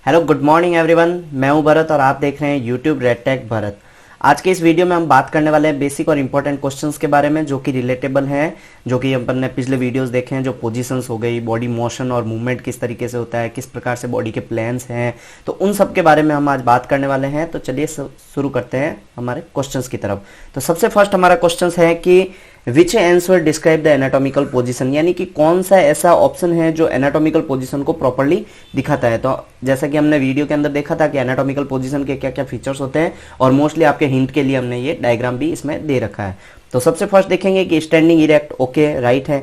Hello good morning everyone, मैं हूं भरत और आप देख रहे हैं यूट्यूब रेड टेक भरत। आज के इस वीडियो में हम बात करने वाले हैं बेसिक और इंपॉर्टेंट क्वेश्चंस के बारे में जो कि रिलेटेबल हैं, जो कि अपन ने पिछले वीडियोस देखे हैं। जो पोजीशंस हो गई, बॉडी मोशन और मूवमेंट किस तरीके से होता है, किस प्रकार से बॉडी के प्लान्स हैं, तो उन सब के बारे में हम आज बात करने वाले हैं। तो चलिए शुरू करते हैं हमारे क्वेश्चंस की तरफ। तो सबसे फर्स्ट हमारा क्वेश्चन है कि विच answer describe the anatomical position, यानी कि कौन सा ऐसा ऑप्शन है जो एनाटॉमिकल पोजीशन को प्रॉपर्ली दिखाता है। तो जैसा कि हमने वीडियो के अंदर देखा था कि एनाटॉमिकल पोजीशन के क्या क्या फीचर्स होते हैं, और मोस्टली आपके हिंट के लिए हमने ये डायग्राम भी इसमें दे रखा है। तो सबसे फर्स्ट देखेंगे कि स्टैंडिंग इरेक्ट, ओके राइट है।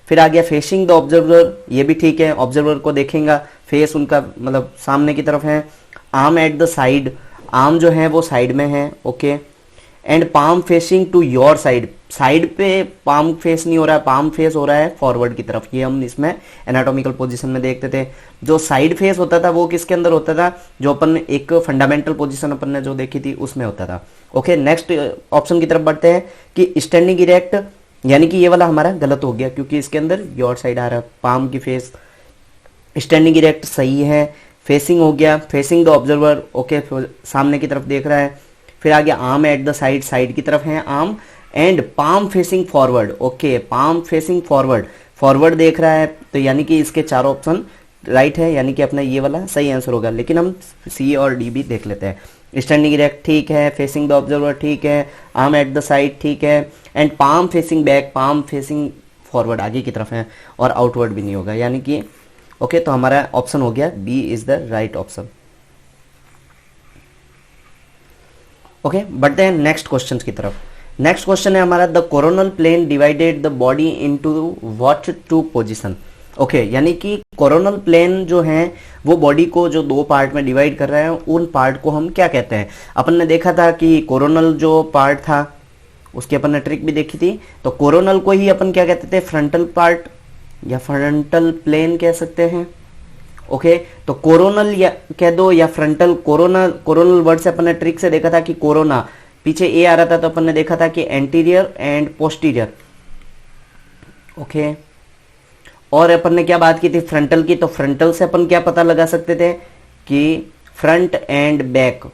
फिर आ गया फेसिंग द ऑब्जर्वर, ये भी ठीक है, ऑब्जर्वर को देखेंगे, फेस उनका मतलब सामने की तरफ है। Arm at the side, arm जो है वो साइड में है, okay. And palm facing to your side, side पे पाम फेस नहीं हो रहा है, पाम फेस हो रहा है फॉरवर्ड की तरफ। ये हम इसमें एनाटॉमिकल पोजीशन में देखते थे। जो साइड फेस होता था वो किसके अंदर होता था, जो अपन एक फंडामेंटल पोजीशन अपन ने जो देखी थी उसमें होता था। ओके, नेक्स्ट ऑप्शन की तरफ बढ़ते हैं कि स्टैंडिंग इरेक्ट, यानी कि ये वाला हमारा गलत हो गया क्योंकि इसके अंदर योर साइड आ रहा है, पाम की फेस। स्टैंडिंग इरेक्ट सही है। फेसिंग हो गया, फेसिंग द ऑब्जर्वर, ओके सामने की तरफ देख रहा है। फिर आ गया arm at the side, side की तरफ है arm. And palm facing forward, okay palm facing forward, forward देख रहा है। तो यानी कि इसके चारों ऑप्शन राइट है, यानी कि अपना ये वाला सही आंसर होगा। लेकिन हम सी और डी भी देख लेते हैं। स्टैंडिंग इरेक्ट ठीक है, फेसिंग द ऑब्जर्वर ठीक है, आर्म एट द साइड ठीक है, and palm facing back, palm facing forward आगे की तरफ है, और आउटवर्ड भी नहीं होगा, यानी कि ओके। तो हमारा ऑप्शन हो गया B is the right option. Okay, बढ़ते हैं नेक्स्ट क्वेश्चन की तरफ। नेक्स्ट क्वेश्चन है हमारा, the coronal plane divided the body into what two position. Okay, यानी कि कोरोनल प्लेन जो है वो बॉडी को जो दो पार्ट में डिवाइड कर रहा है, उन पार्ट को हम क्या कहते हैं। अपन ने देखा था कि कोरोनल जो पार्ट था उसकी अपन ने ट्रिक भी देखी थी। तो कोरोनल को ही अपन क्या कहते थे, फ्रंटल पार्ट या फ्रंटल प्लेन कह सकते हैं। ओके, तो कोरोनल या कह दो या फ्रंटल। कोरोनल वर्ड से अपन ने ट्रिक से देखा था कि कोरोना पीछे ए आ रहा था, तो अपन ने देखा था कि एंटीरियर एंड पोस्टीरियर, ओके। और अपन ने क्या बात की थी फ्रंटल की, तो फ्रंटल से अपन क्या पता लगा सकते थे कि फ्रंट एंड बैक,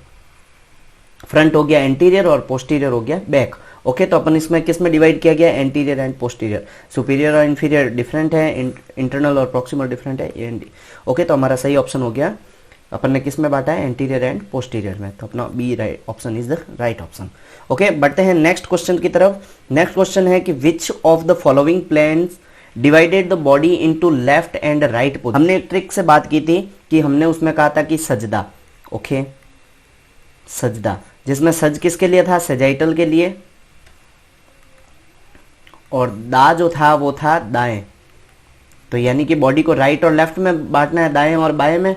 फ्रंट हो गया एंटीरियर और पोस्टीरियर हो गया बैक। ओके, तो अपन इसमें किस में डिवाइड किया गया, एंटीरियर एंड पोस्टीरियर। सुपीरियर और इंफीरियर डिफरेंट है, इंटरनल और प्रॉक्सिमल डिफरेंट है, एंड ओके। तो हमारा सही ऑप्शन हो गया, अपन ने किस में बांटा है, एंटीरियर एंड पोस्टीरियर में। तो अपना B right option is the right option. Okay, बढ़ते हैं नेक्स्ट क्वेश्चन की तरफ। नेक्स्ट क्वेश्चन है कि which of the following planes divided the body into left and right position. हमने एक ट्रिक से बात की थी कि हमने उसमें कहा था कि सजदा, ओके सजदा, जिसमें सज किसके लिए था, सेजाइटल के लिए, और दा जो था वो था दाएं। तो यानी कि बॉडी को राइट और लेफ्ट में बांटना है, दाएं और बाएं में।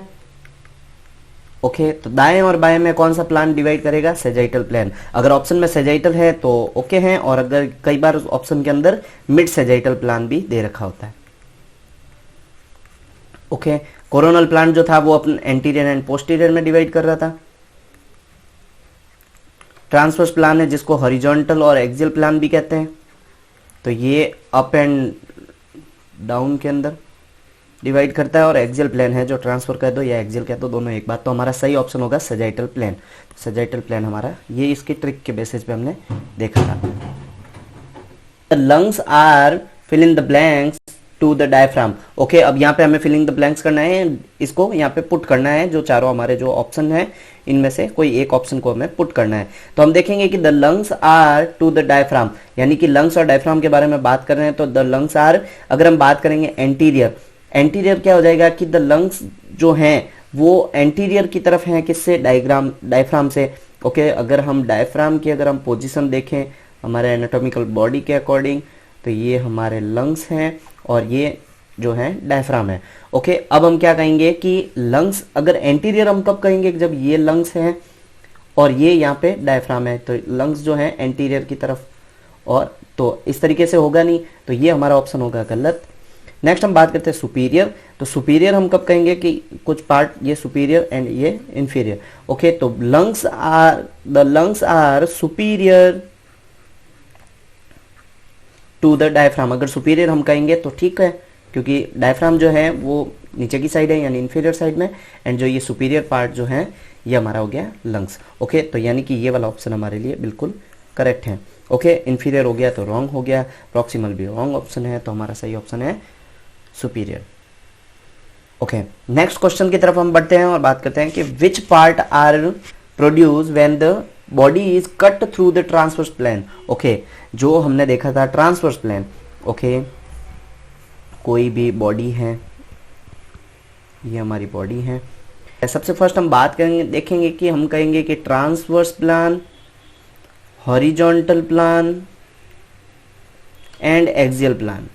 ओके, तो दाएं और बाएं में कौन सा प्लान डिवाइड करेगा, सेजाइटल प्लान। अगर ऑप्शन में सेजाइटल है तो ओके है, और अगर कई बार ऑप्शन के अंदर मिड सेजाइटल प्लान भी दे रखा होता है। ओके, कोरोनल प्लान जो था वो अपन एंटीरियर एंड पोस्टीरियर में डिवाइड कर रहा था। ट्रांसवर्स प्लान है जिसको हॉरिजॉन्टल और एक्सियल प्लान भी कहते हैं, तो ये अप एंड डाउन के अंदर डिवाइड करता है। और एक्सियल प्लेन है जो ट्रांसफर कह दो या एक्सियल कह दो, दोनों एक बात। तो हमारा सही ऑप्शन होगा सेजाइटल प्लेन। सेजाइटल प्लेन हमारा ये इसकी ट्रिक के बेसिस पे हमने देखा था। The lungs are fill in the blanks to the diaphragm. Okay, अब यहाँ पे हमें फिलिंग द ब्लैंक्स करना है, इसको यहाँ पे पुट करना है। जो चारों हमारे जो ऑप्शन है इनमें से कोई एक ऑप्शन को हमें पुट करना है। तो हम देखेंगे कि the lungs are to the diaphragm, यानी कि लंग्स और डायफ्राम के बारे में बात कर रहे हैं। तो द लंग्स आर, अगर हम बात करेंगे एंटीरियर, एंटीरियर क्या हो जाएगा कि द लंग्स जो हैं वो एंटीरियर की तरफ हैं, किससे, डायफ्राम से। ओके, अगर हम डायफ्राम की अगर हम पोजीशन देखें हमारे एनाटॉमिकल बॉडी के अकॉर्डिंग, तो ये हमारे लंग्स हैं और ये जो है डायफ्राम है। ओके, अब हम क्या कहेंगे कि लंग्स अगर एंटीरियर हम कब कहेंगे, जब ये लंग्स हैं और ये यहाँ पे डायफ्राम है, तो लंग्स जो है एंटीरियर की तरफ, और तो इस तरीके से होगा नहीं, तो ये हमारा ऑप्शन होगा गलत। नेक्स्ट हम बात करते हैं सुपीरियर। तो सुपीरियर हम कब कहेंगे कि कुछ पार्ट ये सुपीरियर एंड ये इंफीरियर। ओके, तो the lungs are superior to the diaphragm. अगर सुपीरियर हम कहेंगे तो ठीक है, क्योंकि डायफ्राम जो है वो नीचे की साइड है यानी इंफीरियर साइड में, एंड जो ये सुपीरियर पार्ट जो है ये हमारा हो गया लंग्स। ओके, तो यानी कि ये वाला ऑप्शन हमारे लिए बिल्कुल करेक्ट है। ओके, इंफीरियर हो गया तो रॉन्ग हो गया, प्रॉक्सिमल भी रॉन्ग ऑप्शन है, तो हमारा सही ऑप्शन है सुपीरियर। ओके, नेक्स्ट क्वेश्चन की तरफ हम बढ़ते हैं और बात करते हैं कि which part are produce when the body is cut through the transverse plane. Okay, जो हमने देखा था ट्रांसवर्स प्लेन। ओके, कोई भी बॉडी है, ये हमारी बॉडी है, सबसे फर्स्ट हम बात करेंगे, देखेंगे कि हम कहेंगे कि transverse plan, horizontal plan and axial plan,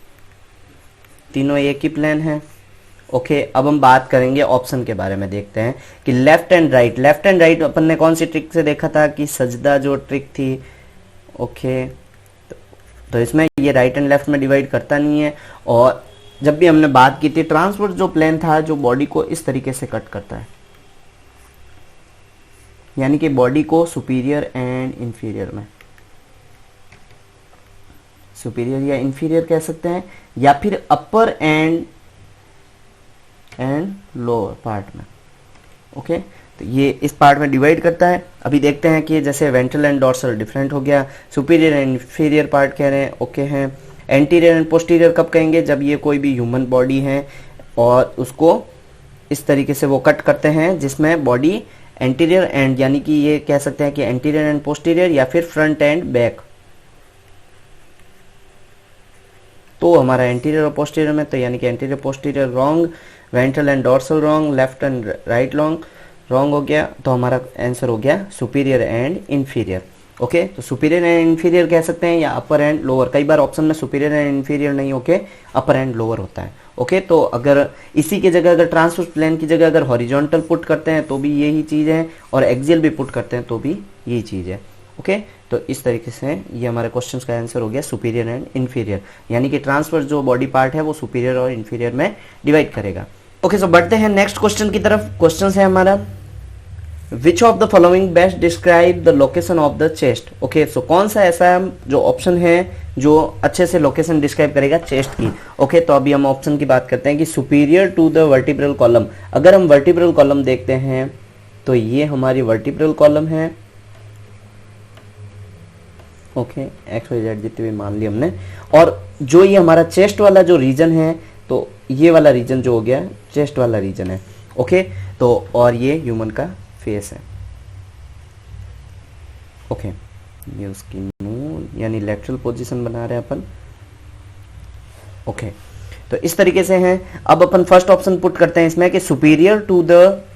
तीनों एक ही प्लान है। ओके, अब हम बात करेंगे ऑप्शन के बारे में, देखते हैं कि left and right. Left and right अपन ने कौन सी ट्रिक से देखा था कि सजदा जो ट्रिक थी। ओके, तो इसमें ये राइट एंड लेफ्ट में डिवाइड करता नहीं है, और जब भी हमने बात की थी ट्रांसवर्स जो प्लेन था जो बॉडी को इस तरीके से कट करता है, यानी कि बॉडी को सुपीरियर एंड इंफीरियर में, सुपीरियर या इंफीरियर कह सकते हैं, या फिर अपर एंड लोअर पार्ट में। ओके, तो ये इस पार्ट में डिवाइड करता है। अभी देखते हैं कि जैसे वेंट्रल एंड डॉर्सल डिफरेंट हो गया, सुपीरियर एंड इंफीरियर पार्ट कह रहे हैं। ओके हैं, एंटीरियर एंड पोस्टीरियर कब कहेंगे, जब ये कोई भी ह्यूमन बॉडी है और उसको इस तरीके से वो कट करते हैं जिसमें बॉडी एंटीरियर एंड, यानी कि ये कह सकते हैं कि एंटीरियर एंड पोस्टीरियर या फिर फ्रंट एंड बैक, तो हमारा एंटीरियर और पोस्टीरियर में, तो यानी कि anterior posterior wrong, ventral and dorsal wrong, left and right wrong हो गया, तो हमारा आंसर हो गया सुपीरियर एंड इंफीरियर। ओके, तो सुपीरियर एंड इंफीरियर कह सकते हैं या अपर एंड लोअर, कई बार ऑप्शन में सुपीरियर एंड इंफीरियर नहीं होके अपर एंड लोअर होता है। ओके, तो अगर इसी की जगह अगर ट्रांसवर्स प्लेन की जगह अगर हॉरिजॉन्टल पुट करते हैं तो भी यही चीज़ है, और एक्सियल भी पुट करते हैं तो भी यही चीज़ है। ओके, तो इस तरीके से ये हमारे क्वेश्चन का आंसर हो गया सुपीरियर एंड इंफीरियर, यानी कि ट्रांसवर्स जो बॉडी पार्ट है वो सुपीरियर और इंफीरियर में डिवाइड करेगा। ओके, सो बढ़ते हैं नेक्स्ट क्वेश्चन की तरफ। क्वेश्चन है हमारा which of the following best describe the location of the chest. Okay, so कौन सा ऐसा जो ऑप्शन है जो अच्छे से लोकेशन डिस्क्राइब करेगा चेस्ट की। ओके, तो अभी हम ऑप्शन की बात करते हैं कि superior to the vertebral column. अगर हम वर्टिब्रल कॉलम देखते हैं तो ये हमारी वर्टिब्रल कॉलम है। ओके, एक्स वाई जेड जितने भी मान लिया हमने, और जो ये हमारा चेस्ट वाला जो रीजन है, तो ये वाला रीजन जो हो गया चेस्ट वाला रीजन है। ओके, तो और ये ह्यूमन का फेस है। ओके, ये उसकी मुंह यानी लेटरल पोजीशन बना रहे हैं अपन। ओके, तो इस तरीके से हैं। अब अपन फर्स्ट ऑप्शन पुट करते हैं इसमें कि superior to the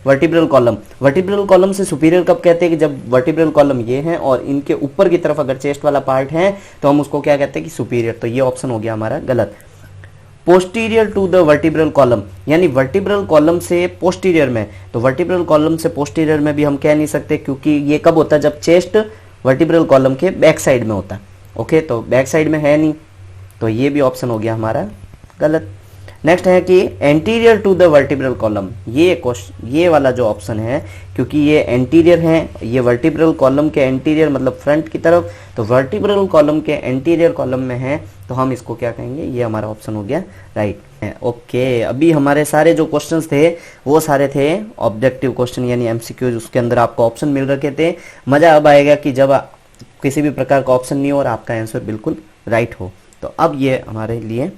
vertebral column. Vertebral column से सुपीरियर कब कहते हैं कि जब वर्टिब्रल कॉलम ये है और इनके ऊपर की तरफ अगर चेस्ट वाला पार्ट है तो हम उसको क्या कहते हैं कि सुपीरियर, तो ये ऑप्शन हो गया हमारा गलत। Posterior to the vertebral column, यानी वर्टिब्रल कॉलम से पोस्टीरियर में, तो वर्टिब्रल कॉलम से पोस्टीरियर में भी हम कह नहीं सकते, क्योंकि ये कब होता है जब चेस्ट वर्टिब्रल कॉलम के बैक साइड में होता है। ओके, तो बैक साइड में है नहीं, तो ये भी ऑप्शन हो गया हमारा गलत। नेक्स्ट है कि anterior to the vertebral column, ये वाला जो ऑप्शन है, क्योंकि ये एंटीरियर है, ये वर्टिब्रल कॉलम के एंटीरियर मतलब फ्रंट की तरफ, तो वर्टिब्रल कॉलम के एंटीरियर कॉलम में है, तो हम इसको क्या कहेंगे, ये हमारा ऑप्शन हो गया राइट। ओके, अभी हमारे सारे जो क्वेश्चंस थे वो सारे थे ऑब्जेक्टिव क्वेश्चन यानी एमसीक्यूज, उसके अंदर आपको ऑप्शन मिल रखे थे। मजा अब आएगा कि जब किसी भी प्रकार का ऑप्शन नहीं हो और आपका आंसर बिल्कुल राइट हो। तो अब ये हमारे लिए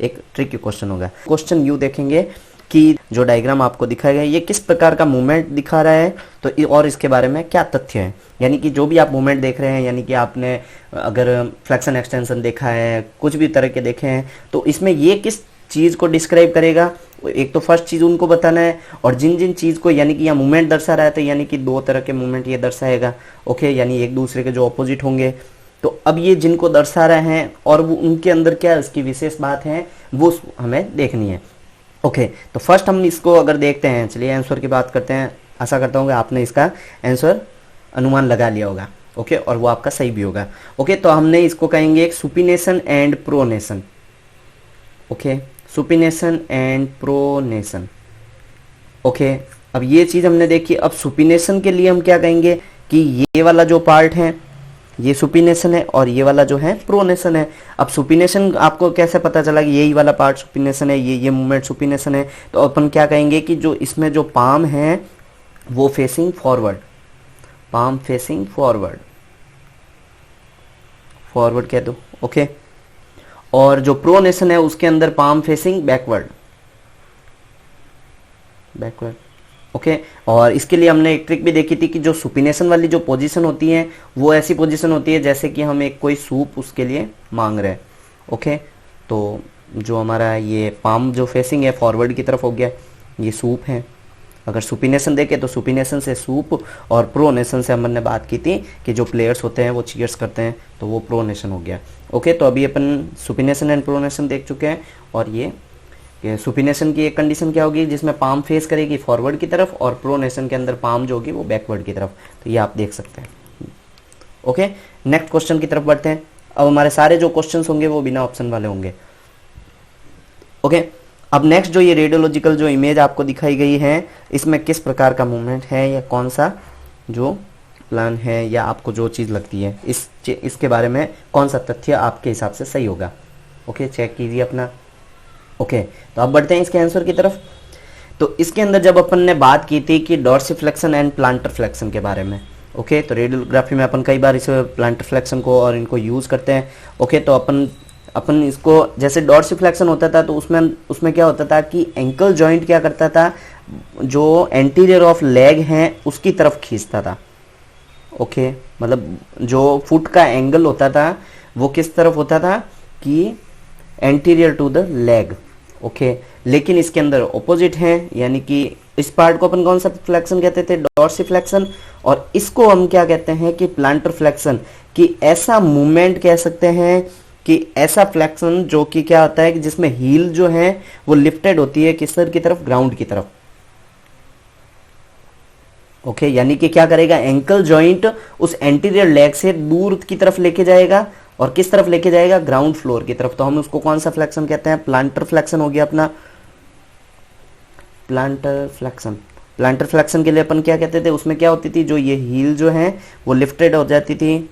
एक ट्रिकी क्वेश्चन होगा। क्वेश्चन यू देखेंगे कि जो डायग्राम आपको दिखाया गया ये किस प्रकार का मूवमेंट दिखा रहा है, तो और इसके बारे में क्या तथ्य है। यानी कि जो भी आप मूवमेंट देख रहे हैं, यानी कि आपने अगर फ्लेक्शन एक्सटेंशन देखा है, कुछ भी तरह के देखे हैं, तो इसमें ये किस चीज़ को डिस्क्राइब करेगा। एक तो फर्स्ट चीज़ उनको बताना है, और जिन जिन चीज़ को यानी कि यहाँ मूवमेंट दर्शा रहा है, तो यानी कि दो तरह के मूवमेंट ये दर्शाएगा। ओके, यानी एक दूसरे के जो अपोजिट होंगे, तो अब ये जिनको दर्शा रहे हैं और वो उनके अंदर क्या उसकी विशेष बात है वो हमें देखनी है। ओके, तो फर्स्ट हम इसको अगर देखते हैं, चलिए आंसर की बात करते हैं। आशा करता हूँ कि आपने इसका आंसर अनुमान लगा लिया होगा। ओके, और वो आपका सही भी होगा। ओके, तो हमने इसको कहेंगे एक supination and pronation. Okay, supination and pronation. Okay, अब ये चीज़ हमने देखी। अब सुपिनेशन के लिए हम क्या कहेंगे कि ये वाला जो पार्ट है, ये सुपिनेशन है और ये वाला जो है प्रोनेशन है। अब सुपिनेशन आपको कैसे पता चला कि यही वाला पार्ट सुपिनेशन है, ये मूवमेंट सुपिनेशन है, तो अपन क्या कहेंगे कि जो इसमें जो पाम है वो facing forward, palm facing forward, forward कह दो, ओके। और जो प्रोनेशन है उसके अंदर palm facing backward, backward, okay. और इसके लिए हमने एक ट्रिक भी देखी थी कि जो सुपिनेशन वाली जो पोजीशन होती है वो ऐसी पोजीशन होती है जैसे कि हम एक कोई सूप उसके लिए मांग रहे हैं, ओके। तो जो हमारा ये पाम जो फेसिंग है फॉरवर्ड की तरफ हो गया, ये सूप है। अगर सुपिनेशन देखे तो सुपिनेशन से सूप, और प्रोनेशन से हमने बात की थी कि जो प्लेयर्स होते हैं वो चीयर्स करते हैं, तो वो प्रोनेशन हो गया, ओके। तो अभी अपन सुपिनेशन एंड प्रोनेशन देख चुके हैं। और ये सुपिनेशन की एक कंडीशन क्या होगी जिसमें पाम फेस करेगी फॉरवर्ड की तरफ, और प्रोनेशन के अंदर पाम जो होगी वो बैकवर्ड की तरफ, तो ये आप देख सकते हैं, ओके। नेक्स्ट क्वेश्चन की तरफ बढ़ते हैं। अब हमारे सारे जो क्वेश्चंस होंगे वो बिना ऑप्शन वाले होंगे, ओके। अब नेक्स्ट जो ये रेडियोलॉजिकल जो इमेज आपको दिखाई गई है, इसमें किस प्रकार का मूवमेंट है या कौन सा जो प्लान है या आपको जो चीज़ लगती है इसके बारे में कौन सा तथ्य आपके हिसाब से सही होगा, ओके। चेक कीजिए अपना, ओके। तो अब बढ़ते हैं इसके आंसर की तरफ। तो इसके अंदर जब अपन ने बात की थी कि डॉर्सिफ्लेक्शन एंड प्लांटर फ्लेक्शन के बारे में, ओके, तो रेडियोग्राफी में अपन कई बार इस प्लांटर फ्लेक्शन को और इनको यूज़ करते हैं, ओके। तो अपन इसको जैसे डॉर्सिफ्लेक्शन होता था तो उसमें क्या होता था कि एंकल जॉइंट क्या करता था, जो एंटीरियर ऑफ लेग है उसकी तरफ खींचता था, ओके। मतलब जो फुट का एंगल होता था वो किस तरफ होता था कि anterior to the leg, okay. लेकिन इसके अंदर ऑपोजिट है, यानी कि इस पार्ट को अपन कौन सा फ्लेक्शन कहते थे, डॉर्सिफ्लेक्शन, और इसको हम क्या कहते हैं कि प्लांटर फ्लेक्शन, कि ऐसा मूवमेंट कह सकते हैं कि ऐसा फ्लेक्शन जो कि क्या होता है कि जिसमें हील जो है वो लिफ्टेड होती है किस तरफ की तरफ, ग्राउंड की तरफ, ओके। यानी कि क्या करेगा, एंकल जॉइंट उस एंटीरियर लेग से दूर की तरफ लेके जाएगा, और किस तरफ लेके जाएगा, ग्राउंड फ्लोर की तरफ। तो हम उसको कौन सा फ्लेक्शन कहते हैं, प्लांटर फ्लेक्शन हो गया अपना, प्लांटर फ्लेक्शन। प्लांटर फ्लेक्शन के लिए अपन क्या कहते थे, उसमें क्या होती थी, जो ये हील जो है वो लिफ्टेड हो जाती थी,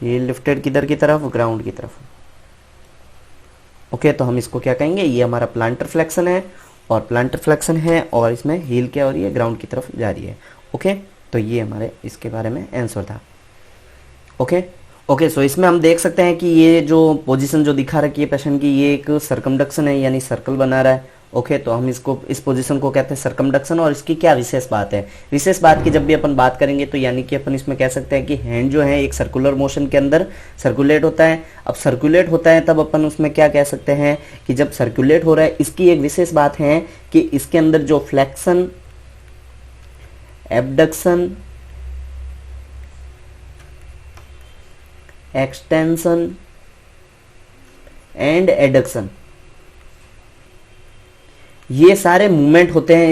ये लिफ्टेड किधर की तरफ, ग्राउंड की तरफ, ओके। तो हम इसको क्या कहेंगे, ये हमारा प्लांटर फ्लेक्शन है, और प्लांटर फ्लेक्शन है और इसमें हील क्या हो रही है, ग्राउंड की तरफ जा रही है, ओके। तो ये हमारे इसके बारे में आंसर था, ओके। ओके, सो इसमें हम देख सकते हैं कि ये जो पोजीशन जो दिखा रखी है पेशेंट की, ये एक सर्कमडक्शन है, यानी सर्कल बना रहा है, ओके। तो हम इसको इस पोजीशन को कहते हैं सर्कमडक्शन। और इसकी क्या विशेष बात है, विशेष बात की जब भी अपन बात करेंगे तो यानी कि अपन इसमें कह सकते हैं कि हैंड जो है एक सर्कुलर मोशन के अंदर सर्कुलेट होता है। अब सर्कुलेट होता है तब अपन उसमें क्या कह सकते हैं कि जब सर्कुलेट हो रहा है, इसकी एक विशेष बात है कि इसके अंदर जो flexion, abduction, extension and adduction, ये सारे मूवमेंट होते हैं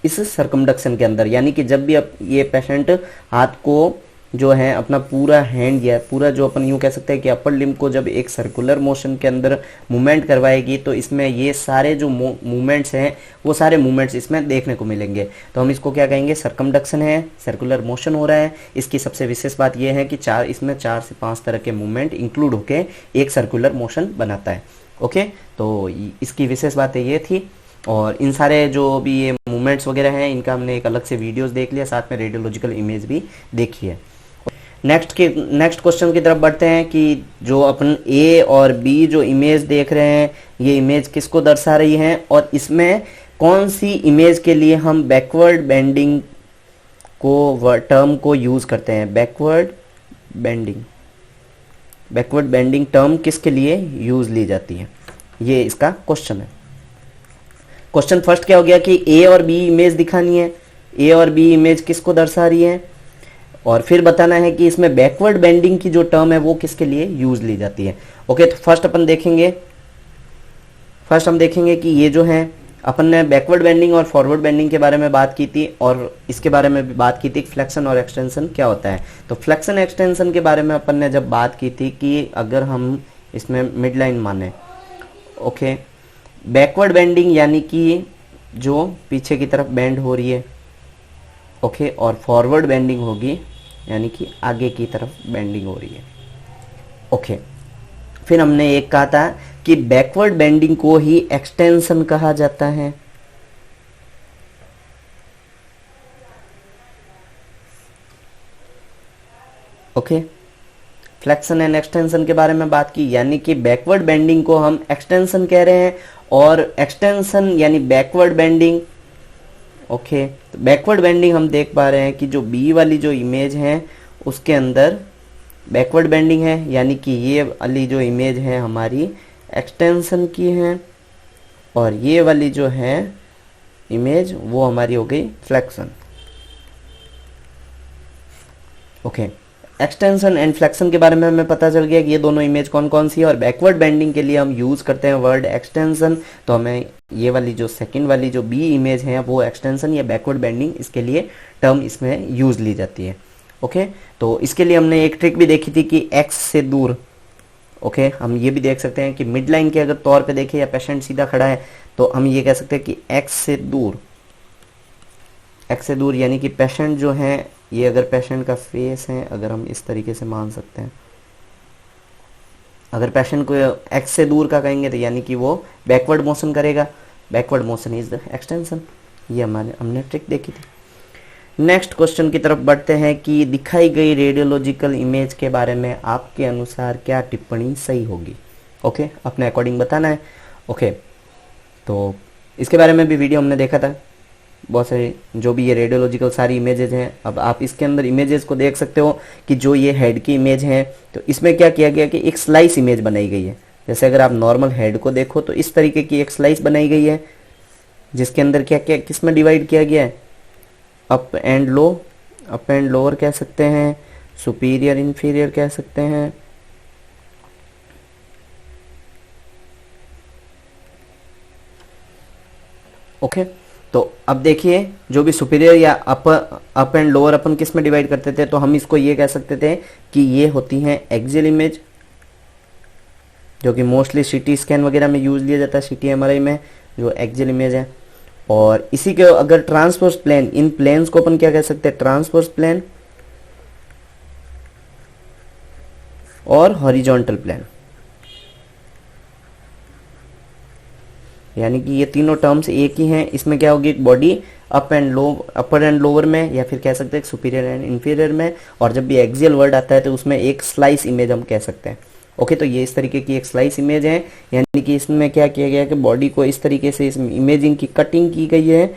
इस सर्कमडक्शन के अंदर। यानी कि जब भी ये पेशेंट हाथ को जो है अपना पूरा हैंड या पूरा जो अपन यूं कह सकते हैं कि अपर लिम्ब को जब एक सर्कुलर मोशन के अंदर मूवमेंट करवाएगी, तो इसमें ये सारे जो मूवमेंट्स हैं वो सारे मूवमेंट्स इसमें देखने को मिलेंगे। तो हम इसको क्या कहेंगे, सर्कमडक्शन है, सर्कुलर मोशन हो रहा है। इसकी सबसे विशेष बात यह है कि इसमें 4 से 5 तरह के मूवमेंट इंक्लूड होके एक सर्कुलर मोशन बनाता है, ओके। तो इसकी विशेष बातें ये थी, और इन सारे जो भी ये मूवमेंट्स वगैरह हैं इनका हमने एक अलग से वीडियोस देख लिया, साथ में रेडियोलॉजिकल इमेज भी देखी है। नेक्स्ट क्वेश्चन की तरफ बढ़ते हैं कि जो अपन ए और बी जो इमेज देख रहे हैं, ये इमेज किसको दर्शा रही है, और इसमें कौन सी इमेज के लिए हम बैकवर्ड बेंडिंग को टर्म को यूज करते हैं। बैकवर्ड बेंडिंग टर्म किसके लिए यूज ली जाती है, ये इसका क्वेश्चन है। क्वेश्चन फर्स्ट क्या हो गया कि ए और बी इमेज दिखानी है, ए और बी इमेज किसको दर्शा रही है, और फिर बताना है कि इसमें बैकवर्ड बेंडिंग की जो टर्म है वो किसके लिए यूज ली जाती है, ओके। तो फर्स्ट हम देखेंगे कि ये जो है अपन ने बैकवर्ड बेंडिंग और फॉरवर्ड बेंडिंग के बारे में बात की थी, और इसके बारे में भी बात की थी फ्लेक्शन और एक्सटेंशन क्या होता है। तो फ्लेक्शन एक्सटेंशन के बारे में अपन ने जब बात की थी कि अगर हम इसमें मिड लाइन माने, ओके, बैकवर्ड बेंडिंग यानी कि जो पीछे की तरफ बेंड हो रही है, ओके, और फॉरवर्ड बेंडिंग होगी यानी कि आगे की तरफ बेंडिंग हो रही है। ओके, फिर हमने एक कहा था कि बैकवर्ड बेंडिंग को ही एक्सटेंशन कहा जाता है। ओके, फ्लेक्शन एंड एक्सटेंशन के बारे में बात की, यानी कि बैकवर्ड बेंडिंग को हम एक्सटेंशन कह रहे हैं और एक्सटेंशन यानी बैकवर्ड बेंडिंग। ओके, तो बैकवर्ड बेंडिंग हम देख पा रहे हैं कि जो बी वाली जो इमेज है उसके अंदर बैकवर्ड बेंडिंग है, यानी कि ये वाली जो इमेज है हमारी एक्सटेंशन की है और ये वाली जो है इमेज वो हमारी हो गई flexion. Okay, extension and flexion के बारे में हमें पता चल गया कि ये दोनों इमेज कौन कौन सी है, और बैकवर्ड बेंडिंग के लिए हम यूज करते हैं वर्ड एक्सटेंशन। तो हमें ये वाली जो सेकंड वाली जो बी इमेज है वो एक्सटेंशन या बैकवर्ड बेंडिंग, इसके लिए टर्म इसमें यूज ली जाती है। ओके, तो इसके लिए हमने एक ट्रिक भी देखी थी कि एक्स से दूर। ओके, हम ये भी देख सकते हैं कि मिड लाइन के अगर तौर पे देखें या पेशेंट सीधा खड़ा है तो हम ये कह सकते हैं कि एक्स से दूर, एक्स से दूर यानी कि पेशेंट जो है, ये अगर पेशेंट का फेस है, अगर हम इस तरीके से मान सकते हैं, अगर पेशेंट को एक्स से दूर का कहेंगे तो यानी कि वो बैकवर्ड मोशन करेगा। Backward motion is the extension. ये हमने ट्रिक देखी थी। नेक्स्ट क्वेश्चन की तरफ बढ़ते हैं कि दिखाई गई रेडियोलॉजिकल इमेज के बारे में आपके अनुसार क्या टिप्पणी सही होगी। ओके, अपने अकॉर्डिंग बताना है। ओके, तो इसके बारे में भी वीडियो हमने देखा था, बहुत सारे जो भी ये रेडियोलॉजिकल सारी इमेजेज हैं। अब आप इसके अंदर इमेजेस को देख सकते हो कि जो ये हेड की इमेज है तो इसमें क्या किया गया कि एक स्लाइस इमेज बनाई गई है। जैसे अगर आप नॉर्मल हेड को देखो तो इस तरीके की एक स्लाइस बनाई गई है जिसके अंदर क्या क्या किसमें डिवाइड किया गया है, up and low, up and lower कह सकते हैं, सुपीरियर इंफीरियर कह सकते हैं। ओके, तो अब देखिए जो भी सुपीरियर या अप एंड लोअर अपन किस में डिवाइड करते थे, तो हम इसको ये कह सकते थे कि ये होती हैं एक्सियल इमेज, जो कि मोस्टली सीटी स्कैन वगैरह में यूज लिया जाता है, सीटी एमआरआई में जो एक्सियल इमेज है। और इसी के अगर ट्रांसवर्स प्लेन, इन प्लेन्स को अपन क्या कह सकते हैं, ट्रांसवर्स प्लेन और हॉरिजॉन्टल प्लेन, यानी कि ये तीनों टर्म्स एक ही हैं। इसमें क्या होगी, बॉडी अपर एंड लोअर में, या फिर कह सकते हैं सुपीरियर एंड इंफीरियर में, और जब भी एक्सियल वर्ड आता है तो उसमें एक स्लाइस इमेज हम कह सकते हैं। ओके, तो ये इस तरीके की एक स्लाइस इमेज है, यानी कि इसमें क्या किया गया है कि बॉडी को इस तरीके से इस इमेजिंग की कटिंग की गई है,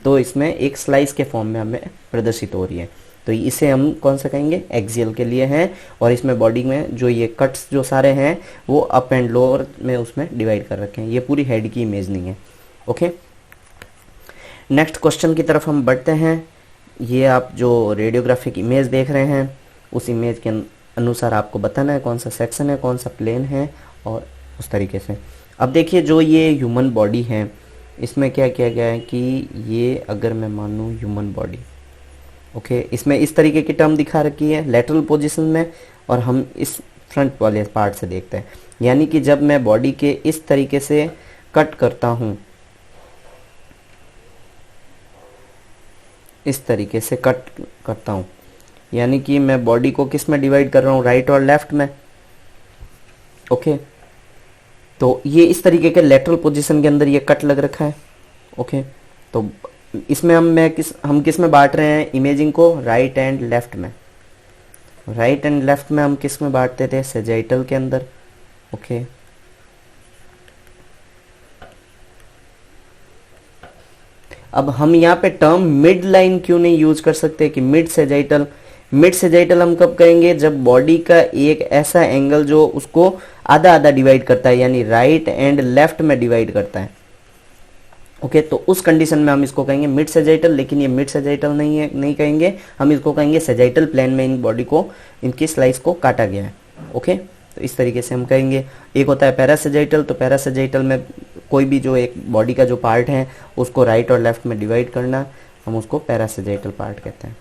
तो इसमें एक स्लाइस के फॉर्म में हमें प्रदर्शित हो रही है। तो इसे हम कौन सा कहेंगे, एक्सियल के लिए हैं। और इसमें बॉडी में जो ये कट्स जो सारे हैं वो अप एंड लोअर में उसमें डिवाइड कर रखे हैं। ये पूरी हेड की इमेज नहीं है। ओके, नेक्स्ट क्वेश्चन की तरफ हम बढ़ते हैं। ये आप जो रेडियोग्राफिक इमेज देख रहे हैं उस इमेज के अनुसार आपको बताना है कौन सा सेक्शन है, कौन सा प्लेन है, और उस तरीके से। अब देखिए जो ये ह्यूमन बॉडी है, इसमें क्या किया गया है कि ये अगर मैं मानूँ ह्यूमन बॉडी, ओके, इसमें इस तरीके की टर्म दिखा रखी है लेटरल पोजीशन में, और हम इस फ्रंट वाले पार्ट से देखते हैं। यानी कि जब मैं बॉडी के इस तरीके से कट करता हूं, इस तरीके से कट करता हूं, यानी कि मैं बॉडी को किस में डिवाइड कर रहा हूं, राइट और लेफ्ट में। ओके, तो ये इस तरीके के लेटरल पोजीशन के अंदर ये कट लग रखा है। ओके, तो इसमें हम किस में बांट रहे हैं इमेजिंग को, राइट एंड लेफ्ट में। राइट एंड लेफ्ट में हम किस में बांटते थे, सेजाइटल के अंदर। ओके, अब हम यहाँ पे टर्म मिड लाइन क्यों नहीं यूज कर सकते कि मिड सेजाइटल। मिड सेजाइटल हम कब कहेंगे, जब बॉडी का एक ऐसा एंगल जो उसको आधा आधा डिवाइड करता है, यानी राइट एंड लेफ्ट में डिवाइड करता है। ओके, तो उस कंडीशन में हम इसको कहेंगे मिड सेजाइटल। लेकिन ये मिड सेजाइटल नहीं है, नहीं कहेंगे, हम इसको कहेंगे सेजाइटल प्लेन में इन बॉडी को, इनकी स्लाइस को काटा गया है। ओके, तो इस तरीके से हम कहेंगे। एक होता है पैरासेजाइटल, तो पैरासेजाइटल में कोई भी जो एक बॉडी का जो पार्ट है उसको राइट और लेफ्ट में डिवाइड करना, हम उसको पैरासेजाइटल पार्ट कहते हैं।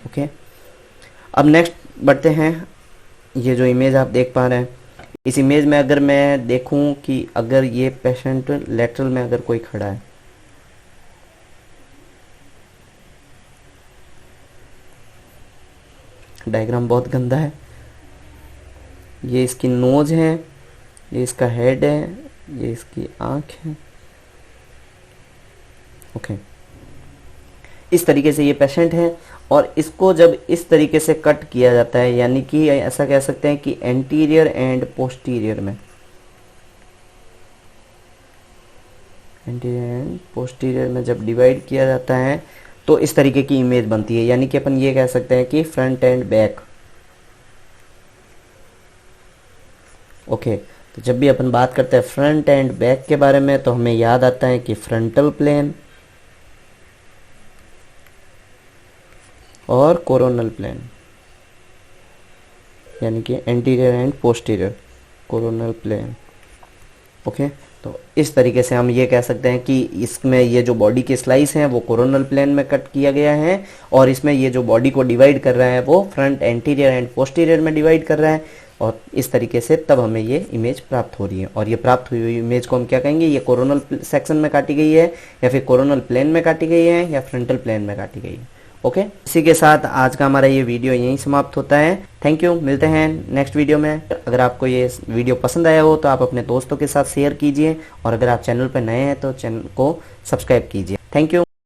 ओके, अब नेक्स्ट बढ़ते हैं। ये जो इमेज आप देख पा रहे हैं, इस इमेज में अगर मैं देखूं कि अगर ये पेशेंट लेटरल में अगर कोई खड़ा है, डायग्राम बहुत गंदा है। ये इसकी नोज है, ये इसका हेड है, ये इसकी आँख है। ओके, इस तरीके से ये पेशेंट है और इसको जब इस तरीके से कट किया जाता है, यानी कि ऐसा कह सकते हैं कि एंटीरियर एंड पोस्टीरियर में, एंटीरियर एंड पोस्टीरियर में जब डिवाइड किया जाता है तो इस तरीके की इमेज बनती है, यानी कि अपन ये कह सकते हैं कि फ्रंट एंड बैक। ओके, तो जब भी अपन बात करते हैं फ्रंट एंड बैक के बारे में तो हमें याद आता है कि फ्रंटल प्लेन और कोरोनल प्लेन, यानी कि anterior and posterior, coronal plane. Okay, तो इस तरीके से हम ये कह सकते हैं कि इसमें ये जो बॉडी के स्लाइस हैं वो कोरोनल प्लेन में कट किया गया है और इसमें ये जो बॉडी को डिवाइड कर रहा है वो फ्रंट, एंटीरियर एंड पोस्टीरियर में डिवाइड कर रहा है और इस तरीके से तब हमें ये इमेज प्राप्त हो रही है। और ये प्राप्त हुई हुई इमेज को हम क्या कहेंगे, ये कोरोनल सेक्शन में काटी गई है या फिर कोरोनल प्लेन में काटी गई है या फ्रंटल प्लेन में काटी गई है। ओके, इसी के साथ आज का हमारा ये वीडियो यहीं समाप्त होता है। थैंक यू, मिलते हैं नेक्स्ट वीडियो में। अगर आपको ये वीडियो पसंद आया हो तो आप अपने दोस्तों के साथ शेयर कीजिए और अगर आप चैनल पर नए हैं तो चैनल को सब्सक्राइब कीजिए। Thank you.